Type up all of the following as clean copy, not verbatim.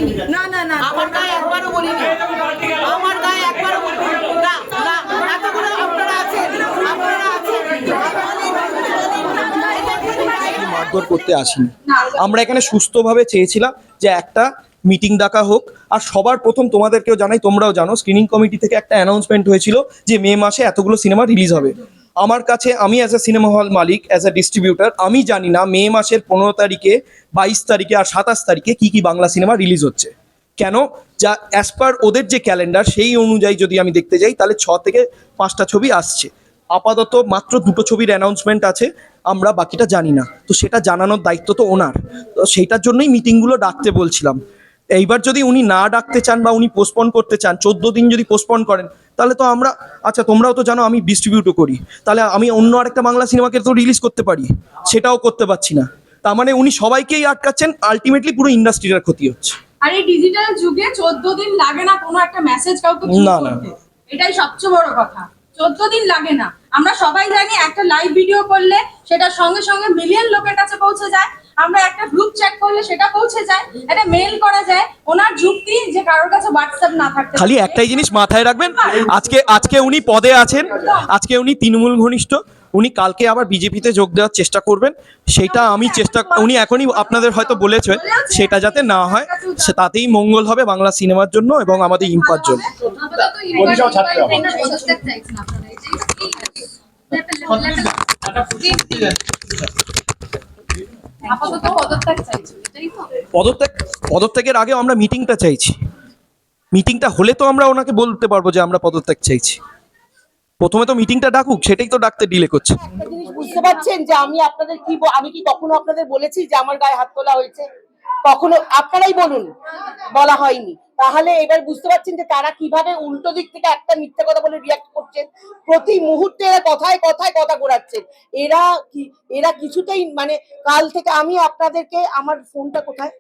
বলিনি। না না না, আমার গায়ে একবারও বলিনি, আমার গায়ে একবারও বলিনি। না না, এতগুলো আপনারা আছেন, আপনারা আছেন। মারধর করতে আসিনি। আমরা এখানে সুস্থভাবে চেয়েছিলাম যে একটা মিটিং ডাকা হোক। আর সবার প্রথম তোমাদেরকেও জানাই, তোমরাও জানো, স্ক্রিনিং কমিটি থেকে একটা অ্যানাউন্সমেন্ট হয়েছিল যে মে মাসে এতগুলো সিনেমা রিলিজ হবে। আমার কাছে, আমি as a cinema hall Malik, as a distributor, আমি জানি না মে মাসের 15 তারিখে, 22 তারিখে আর 27 তারিখে কী কী বাংলা সিনেমা রিলিজ হচ্ছে। কেন? যা অ্যাজ পার ওদের যে ক্যালেন্ডার, সেই অনুযায়ী যদি আমি দেখতে যাই তাহলে 6 থেকে 5টা ছবি আসছে। আপাতত মাত্র 2টো ছবির অ্যানাউন্সমেন্ট আছে, আমরা বাকিটা জানি না। তো সেটা জানানোর দায়িত্ব তো ওনার, তো সেইটার জন্যই মিটিংগুলো ডাকতে বলছিলাম। এইবার যদি উনি না ডাকতে চান বা উনি পোস্টপন করতে চান, 14 দিন যদি পোস্টপন করেন, তাহলে তো আমরা, আচ্ছা তোমরাও তো জানো আমি ডিস্ট্রিবিউটও করি, তাহলে আমি অন্য আরেকটা বাংলা সিনেমাকে তো রিলিজ করতে পারি, সেটাও করতে পারছি না। তার মানে উনি সবাইকেই আটকাচ্ছেন, আলটিমেটলি পুরো ইন্ডাস্ট্রির ক্ষতি হচ্ছে। আর এই ডিজিটাল যুগে 14 দিন লাগে না কোনো একটা মেসেজ কাউকে না, না। করতে, এটাই সবচেয়ে বড় কথা। 14 দিন লাগে না। আমরা সবাই জানি একটা লাইভ ভিডিও করলে সেটা সঙ্গে সঙ্গে মিলিয়ন লোকের কাছে পৌঁছে যায়। আমরা একটা গ্রুপ চ্যাট করলে সেটা পৌঁছে যায়, একটা মেইল করা যায়। ওনার যুক্তি যে কারোর কাছে হোয়াটসঅ্যাপ না থাকতে খালি একটাই জিনিস মাথায় রাখবেন, আজকে উনি পদে আছেন, আজকে উনি তৃণমূল ঘনিষ্ঠ, উনি কালকে আবার বিজেপিতে যোগ দেওয়ার চেষ্টা করবেন। সেটা আমি উনি এখনই আপনাদের হয়তো বলেছে, সেটা যাতে না হয়, সে তাতেই মঙ্গল হবে বাংলা সিনেমার জন্য এবং আমাদের ইম্পার জন্য। আপাতত পদত্যাগ চাইছি, এটাই তো। পদত্যাগের আগে আমরা মিটিংটা চাইছি। মিটিংটা হলে তো আমরা ওনাকে বলতে পারবো যে আমরা পদত্যাগ চাইছি। প্রথমে তো মিটিংটা ডাকুক, সেটাই তো ডাকতে ডিলে করছে। একটা জিনিস বুঝতে পারছেন যে আমি আপনাদের আমি কি কখনো আপনাদের বলেছি যে আমার গায়ে হাত তোলা হয়েছে? কখনো? আপনারাই বলুন, বলা হয়নি। তাহলে এবার বুঝতে পারছেন যে তারা কিভাবে উল্টো দিক থেকে একটা মিথ্যা কথা বলে রিয়াক্ট করছেন। প্রতি মুহূর্তে এরা কথায় কথায় কথা ঘোরাচ্ছেন। এরা কিছুতেই, মানে কাল থেকে আমি আপনাদেরকে, আমার ফোনটা কোথায়,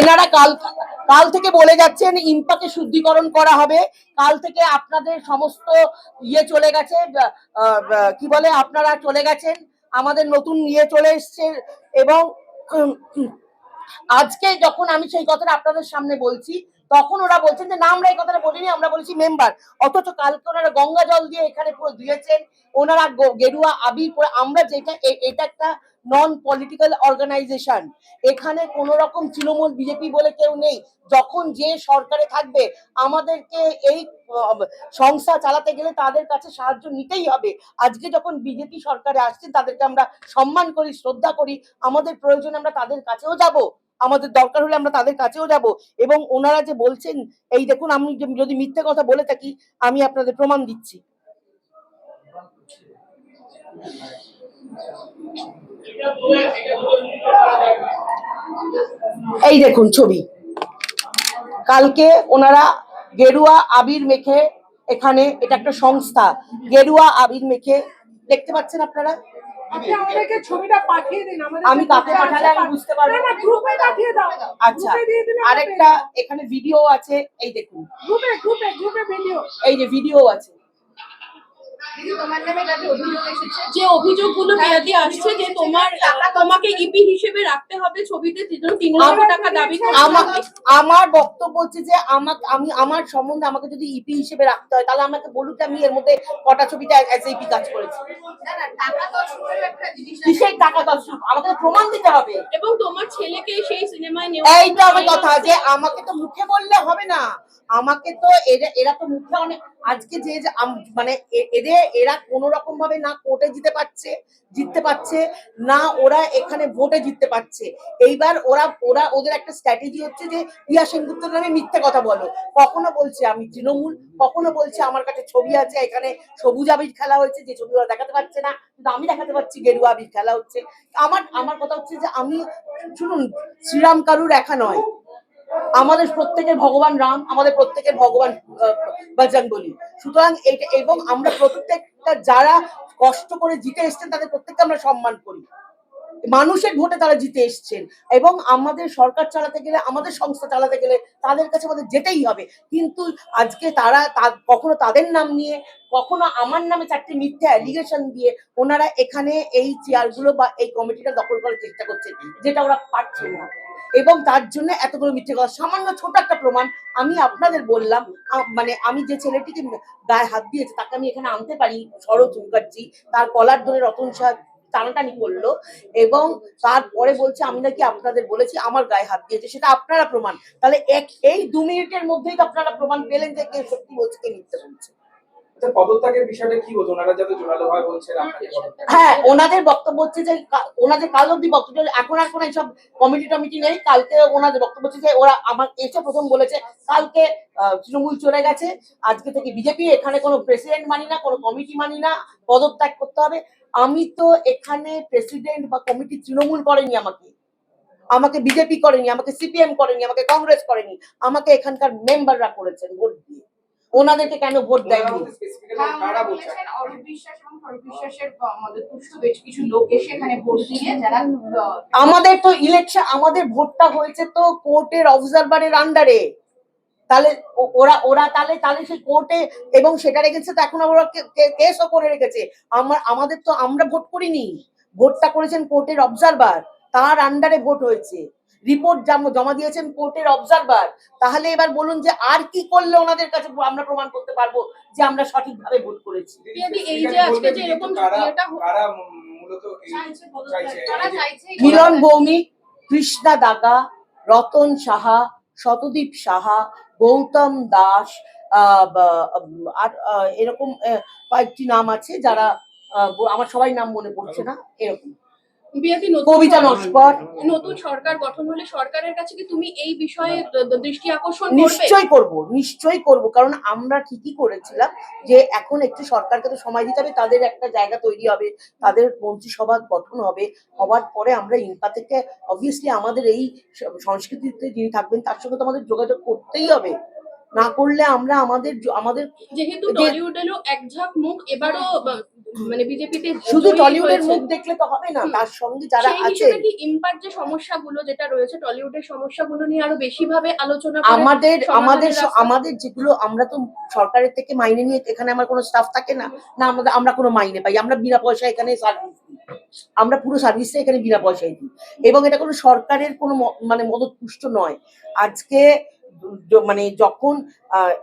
এনারা কাল থেকে বলে যাচ্ছেন ইম্পাকে শুদ্ধিকরণ করা হবে। কাল থেকে আপনাদের সমস্ত চলে গেছে, কি বলে, আপনারা চলে গেছেন, আমাদের নতুন চলে এসছে। এবং আজকে যখন আমি সেই কথাটা আপনাদের সামনে বলছি, তখন ওরা বলছেন যে না, আমরা এই কথাটা বলিনি, আমরা বলেছি মেম্বার। অথচ কালকে ওনারা গঙ্গা জল দিয়ে এখানে পুরো ধুয়েছেন, ওনারা গেরুয়া আবির পরে। আমরা যেটা, এটা একটা নন পলিটিক্যাল অর্গানাইজেশন, এখানে কোন রকম তৃণমূল বিজেপি বলে কেউ নেই। যখন যে সরকারে থাকবে, আমাদেরকে এই সংস্থা চালাতে গেলে তাদের কাছে সাহায্য নিতেই হবে। আজকে যখন বিজেপি সরকারে আসছেন, তাদেরকে আমরা সম্মান করি, শ্রদ্ধা করি। আমাদের প্রয়োজনে আমরা তাদের কাছেও যাব, আমাদের দরকার হলে আমরা তাদের কাছেও যাব। এবং ওনারা যে বলছেন, এই দেখুন, আমি যদি মিথ্যে কথা বলে থাকি, আমি আপনাদের প্রমাণ দিচ্ছি। এই দেখুন ছবি, কালকে ওনারা গেরুয়া আবির মেখে, এখানে এটা একটা সংস্থা, গেরুয়া আবির মেখে, দেখতে পাচ্ছেন আপনারা। আমাদেরকে ছবিটা পাঠিয়ে দিন, আমি কাকে পাঠালে আমি বুঝতে পারবো। না, গ্রুপে পাঠিয়ে দাও। আচ্ছা, আরেকটা এখানে ভিডিও আছে, এই দেখুন, গ্রুপে ভিডিও, এই যে ভিডিও আছে। যে অভিযোগগুলো মেয়াদি আসছে যে তোমাকে ইপি হিসেবে রাখতে হবে ছবিতে, 300 টাকা দাবি করে। আমার বক্তব্য হচ্ছে যে আমার সম্বন্ধে আমাকে যদি ইপি হিসেবে রাখতে হয়, তাহলে আমাকে বলুক আমি এর মধ্যে কটা ছবিতে ইপি কাজ করেছি। কিসের টাকা দর্শক? আমাকে প্রমাণ দিতে হবে। এবং তোমার ছেলেকে সেই সিনেমায় নেওয়া, এইটা আমার কথা, যে আমাকে তো মুখে বললে হবে না, আমাকে তো এরা তো মুখে অনেক, আজকে যে মানে এরা কোন রকম ভাবে না কোর্টে জিততে পারছে না ওরা এখানে ভোটে জিততে পারছে। এইবার ওদের একটা স্ট্র্যাটেজি হচ্ছে যে প্রিয়া সেনগুপ্তের নামে মিথ্যে কথা বলো। কখনো বলছে আমি তৃণমূল, কখনো বলছে আমার কাছে ছবি আছে, এখানে সবুজ আবির খেলা হয়েছে, যে ছবি ওরা দেখাতে পারছে না, কিন্তু আমি দেখাতে পারছি গেরুয়া আবির খেলা হচ্ছে। আমার কথা হচ্ছে যে আমি, শুনুন, শ্রীরাম কারুর একা নয়, আমাদের প্রত্যেকের ভগবান রাম, আমাদের প্রত্যেকের ভগবান বজরংবলী। সুতরাং এটা, এবং আমরা প্রত্যেকটা যারা কষ্ট করে জিতে এসেছেন তাদের প্রত্যেককে আমরা সম্মান করি। মানুষের ভোটে তারা জিতে এসছেন, এবং আমাদের সরকার চালাতে গেলে, আমাদের সংস্থা চালাতে গেলে তাদের কাছে আমাদের যেতেই হবে। কিন্তু আজকে তারা কখনো তাদের নাম নিয়ে, কখনো আমার নামে 4টি মিথ্যা অ্যালিগেশন দিয়ে ওনারা এখানে এই চেয়ারগুলো বা এই কমিটিটা দখল করার চেষ্টা করছেন, যেটা ওরা পারছেন না। এবং তার জন্য এতগুলো মিথ্যে কথা। সামান্য ছোট একটা প্রমাণ আমি আপনাদের বললাম, মানে আমি যে ছেলেটিকে গায়ে হাত দিয়েছে তাকে আমি এখানে আনতে পারি, সরোজ মুখার্জি, তার কলার ধরে রতন শাহ টানাটানি করলো, এবং তারপরে বলছে আমি নাকি আপনাদের বলেছি আমার গায়ে হাত দিয়েছে, সেটা আপনারা প্রমাণ। তাহলে এই 2 মিনিটের মধ্যেই তো আপনারা প্রমাণ পেলেন যে কে সত্যি বলছে কে মিথ্যে বলছে। পদত্যাগের বিষয়টা কি হতো? ওনারা যাতে জোরালো ভাবে বলছেন হ্যাঁ, ওনাদের বক্তব্য হচ্ছে যে ওনাদের কাল অব্দি বক্তব্য, এখন আর কোনো এইসব কমিটি টমিটি নেই। কালকে ওনাদের বক্তব্য হচ্ছে যে ওরা আমার এসে প্রথম বলেছে কালকে তৃণমূল চলে গেছে, আজকে থেকে বিজেপি, এখানে কোনো প্রেসিডেন্ট মানি না, কোনো কমিটি মানি না, পদত্যাগ করতে হবে। আমি তো এখানে প্রেসিডেন্ট বা কমিটি তৃণমূল করেনি, আমাকে বিজেপি করেনি, আমাকে সিপিএম করেনি, আমাকে কংগ্রেস করেনি, আমাকে এখানকার মেম্বাররা করেছেন ভোট দিয়ে। ওনাদেরকে কেন ভোট দেয়নি? অরূপ বিশ্বাস এবং স্বরূপ বিশ্বাসের মধ্যে বেশ কিছু লোক এসে এখানে ভোট দিয়ে যারা আমাদের তো ইলেকশন, আমাদের ভোটটা হয়েছে তো কোর্টের অবজারভারের আন্ডারে। তাহলে ওরা তাহলে সেই কোর্টে, এবং সেটা রেখেছে তো এখন ওরা কেসও করে রেখেছে। আমাদের তো, আমরা ভোট করিনি, ভোটটা করেছেন কোর্টের অবজারভার, তার আন্ডারে ভোট হয়েছে, রিপোর্ট জমা দিয়েছেন কোর্টের অবজারভার। তাহলে এবার বলুন যে আর কি করলে ওনাদের কাছে আমরা প্রমাণ করতে পারবো যে আমরা সঠিকভাবে ভোট করেছি? এই যে আজকে যে এরকম মিলন ভৌমিক, কৃষ্ণা দাগা, রতন সাহা, শতদীপ সাহা, গৌতম দাস, আর এরকম কয়েকটি নাম আছে যারা আমার সবাই নাম মনে পড়ছে না, এরকম কবিতা নস্কর। নতুন সরকার গঠন হলে সরকারের কাছে কি তুমি এই বিষয়ে দৃষ্টি আকর্ষণ করবে? নিশ্চয়ই করব, কারণ আমরা ঠিকই করেছিলাম যে এখন একটু সরকারকে তো সময় দিতে হবে, তাদের একটা জায়গা তৈরি হবে, তাদের মন্ত্রিসভা গঠন হবে, হওয়ার পরে আমরা ইনপা থেকে অবভিয়াসলি আমাদের এই সংস্কৃতিতে যিনি থাকবেন তার সঙ্গে তো আমাদের যোগাযোগ করতেই হবে, না করলে আমরা আমাদের যেহেতু টলিউডেরও একঝাঁক মুখ এবারও মানে বিজেপিতে, শুধু টলিউডের মুখ দেখলে তো হবে না, তার সঙ্গে যারা আছে ইম্পাক্ট যে সমস্যাগুলো যেটা রয়েছে টলিউডের সমস্যাগুলো নিয়ে আরো বেশি ভাবে আলোচনা আমাদের যেগুলো, আমরা তো সরকারের থেকে মাইনে নিয়ে, এখানে আমার কোনো স্টাফ থাকে না, আমরা কোনো মাইনে পাই, আমরা বিনা পয়সা এখানে সার্ভিস দিই, আমরা পুরো সার্ভিসটা এখানে বিনা পয়সায় দিই, এবং এটা কোনো সরকারের কোনো মানে মদতপুষ্ট নয়। আজকে মানে যখন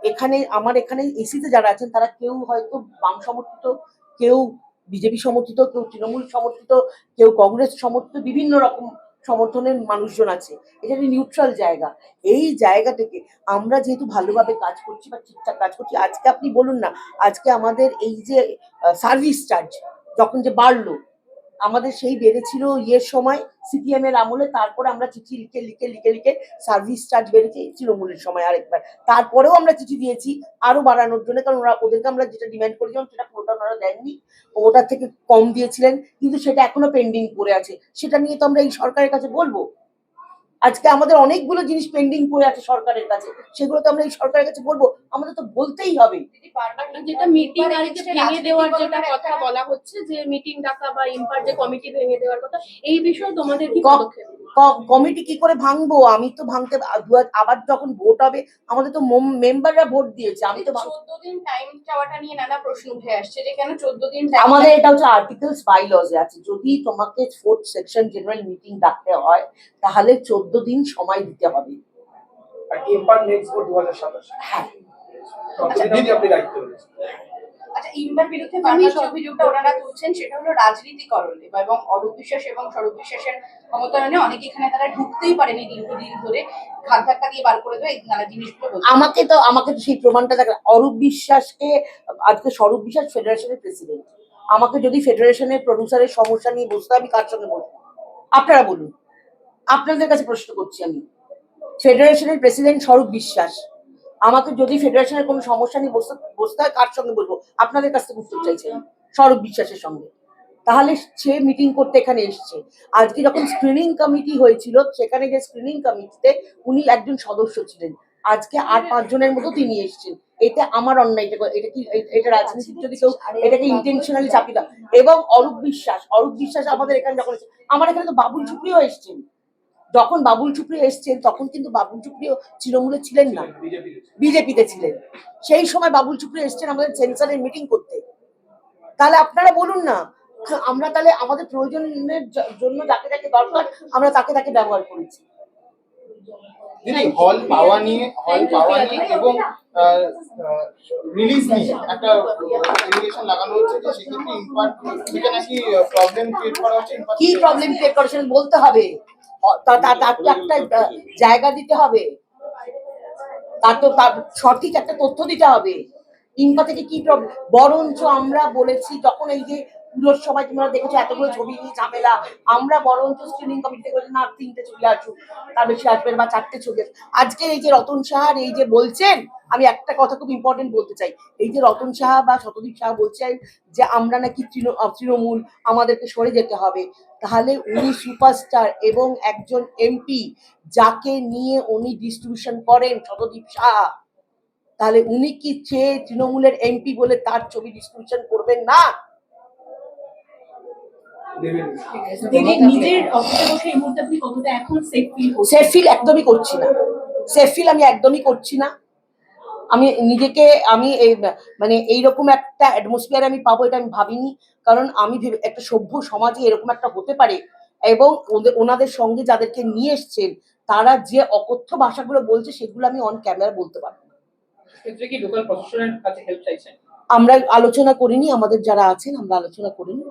এখানে এসিতে যারা আছেন তারা কেউ হয়তো বাম সমর্থিত, কেউ বিজেপি সমর্থিত, কেউ তৃণমূল সমর্থিত, কেউ কংগ্রেস সমর্থিত, বিভিন্ন রকম সমর্থনের মানুষজন আছে। এটা একটা নিউট্রাল জায়গা। এই জায়গা থেকে আমরা যেহেতু ভালোভাবে কাজ করছি বা ঠিকঠাক কাজ করছি, আজকে আপনি বলুন না, আজকে আমাদের এই যে সার্ভিস চার্জ যখন যে বাড়লো, আমাদের সেই বেড়েছিল সময় সিপিএম এর আমলে, তারপরে আমরা চিঠি লিখে সার্ভিস চার্জ বেড়েছে তৃণমূলের সময় আরেকবার, তারপরেও আমরা চিঠি দিয়েছি আরো বাড়ানোর জন্য, কারণ ওদেরকে আমরা যেটা ডিমান্ড করেছিলাম সেটা পুরোটা ওনারা দেননি, ওটার থেকে কম দিয়েছিলেন, কিন্তু সেটা এখনো পেন্ডিং পড়ে আছে। সেটা নিয়ে তো আমরা এই সরকারের কাছে বলবো। আজকে আমাদের অনেকগুলো জিনিস পেন্ডিং পড়ে আছে সরকারের কাছে, সেগুলো তো আমরা এই সরকারের কাছে বলবো, আমাদের তো বলতেই হবে। যেটা মিটিং আর ভেঙে দেওয়ার যেটা কথা বলা হচ্ছে, যে মিটিং ডাকা বা ইম্পার যে কমিটি ভেঙে দেওয়ার কথা, এই বিষয়ে তোমাদের কি পদক্ষেপ? কমিটি কি করে ভাঙবো? আমি তো ভাঙতে, আবার যখন ভোট হবে, আমাদের তো মেম্বাররা ভোট দিয়েছে, আমি তো 14 দিন টাইম চাওয়াটা নিয়ে নানা প্রশ্ন উঠে আসছে যে কেন 14 দিন। আমাদের এটা হচ্ছে আর্টিকেলস বাইলজে আছে, যদি তোমাকে 4th সেকশন জেনারেল মিটিং ডাকতে হয় তাহলে 14 দিন সময় দিতে হবে। আর ইম্পার নেক্সট ভোট 2027। হ্যাঁ, ততদিন আপনি দায়িত্ব রয়েছে। আচ্ছা, ইম্পার বিরুদ্ধে বারবার যে অভিযোগটা ওনারা তুলছেন সেটা হলো রাজনীতিকরণে, এবং অরূপ বিশ্বাস এবং স্বরূপ বিশ্বাসের ক্ষমতায়নে অনেকে এখানে তারা ঢুকতেই পারেনি দীর্ঘদিন ধরে, ঘাত ধাক্কা দিয়ে বার করে দেয় এই নানা জিনিসগুলো। আমাকে তো সেই প্রমাণটা দেখা, অরূপ বিশ্বাসকে, আজকে স্বরূপ বিশ্বাস ফেডারেশনের প্রেসিডেন্ট, আমাকে যদি ফেডারেশনের প্রডিউসারের সমস্যা নিয়ে বসতে, আমি কার সঙ্গে বসবো? আপনারা বলুন, আপনাদের কাছে প্রশ্ন করছি আমি। ফেডারেশনের প্রেসিডেন্ট স্বরূপ বিশ্বাস, আমাকে যদি ফেডারেশনের কোনো সমস্যা নিয়ে বসতে হয়, কার সঙ্গে বলবো? আপনাদের কাছ থেকে উত্তর চাইছেন, স্বরূপ বিশ্বাসের সঙ্গে। তাহলে সে মিটিং করতে এখানে এসছে। আজকে যখন স্ক্রিনিং কমিটি হয়েছিল, সেখানে যে স্ক্রিনিং কমিটিতে উনি একজন সদস্য ছিলেন, আজকে আর 5 জনের মতো তিনি এসছেন। এটা আমার অন্যায়, এটা কি এটা রাজনীতির যদি কেউ এটাকে ইন্টেনশনালি চাপিয়ে দাও। এবং অরূপ বিশ্বাস আমাদের এখানে যখন আমার এখানে তো বাবুল সুপ্রিয় এসছেন, যখন বাবুল সুপ্রিয় এসছেন তখন কিন্তু বাবুল সুপ্রিয় তৃণমূলে ছিলেন না, বিজেপিতে ছিলেন। সেই সময় বাবুল সুপ্রিয় এসছেন আমাদের সেন্সারের মিটিং করতে। তাহলে আপনারা বলুন না, আমরা তাহলে আমাদের প্রয়োজনের জন্য যাকে যাকে দরকার আমরা তাকে ব্যবহার করেছি। দিদি হল পাওয়া নিয়ে এবং রিলিজ নিয়ে একটা এলিগেশন লাগানো হচ্ছে যে সেক্ষেত্রে ইম্পাক্ট থেকে নাকি প্রবলেম ক্রিয়েট করা হচ্ছে। কি প্রবলেম ক্রিয়েট করেছেন বলতে হবে, তার একটা জায়গা দিতে হবে, তার সঠিক একটা তথ্য দিতে হবে। ইম্পা থেকে কি প্রবলেম, বরঞ্চ আমরা বলেছি যখন এই যে পুজোর সময় তোমরা দেখেছো এতগুলো ছবি নিয়ে ঝামেলা, আমরা বরঞ্চ স্ক্রিনিং কমিটি থেকে বলেছি না 3টে ছবি আসুক, তার বেশি আসবেন বা 4টে ছবি। আজকে এই যে রতন সাহার এই যে বলছেন, আমি একটা কথা খুব ইম্পর্টেন্ট বলতে চাই, এই যে রতন সাহা বা শতদীপ সাহা বলছেন যে আমরা নাকি তৃণমূল, আমাদেরকে সরে যেতে হবে, তাহলে উনি সুপারস্টার এবং একজন এমপি যাকে নিয়ে উনি ডিস্ট্রিবিউশন করেন শতদীপ সাহা, তাহলে উনি কি চেয়ে তৃণমূলের এমপি বলে তার ছবি ডিস্ট্রিবিউশন করবেন না? নিজের অফিসে বসে এই মুহূর্তে আপনি কতটা এখন সেফ ফিল করছেন? সেফ ফিল একদমই করছি না, আমি একদমই করছি না। আমি নিজেকে মানে এইরকম একটা অ্যাটমসফিয়ার আমি পাবো এটা আমি ভাবিনি। কারণ আমি একটা সভ্য সমাজে এরকম একটা হতে পারে, এবং ওনাদের সঙ্গে যাদেরকে নিয়ে এসছেন তারা যে অকথ্য ভাষাগুলো বলছে সেগুলো আমি অন ক্যামেরা বলতে পারবো না। ক্ষেত্রে কি লোকাল প্রশাসনের কাছে হেল্প চাইছেন? আমরা আলোচনা করিনি, আমাদের যারা আছেন আমরা আলোচনা করিনি।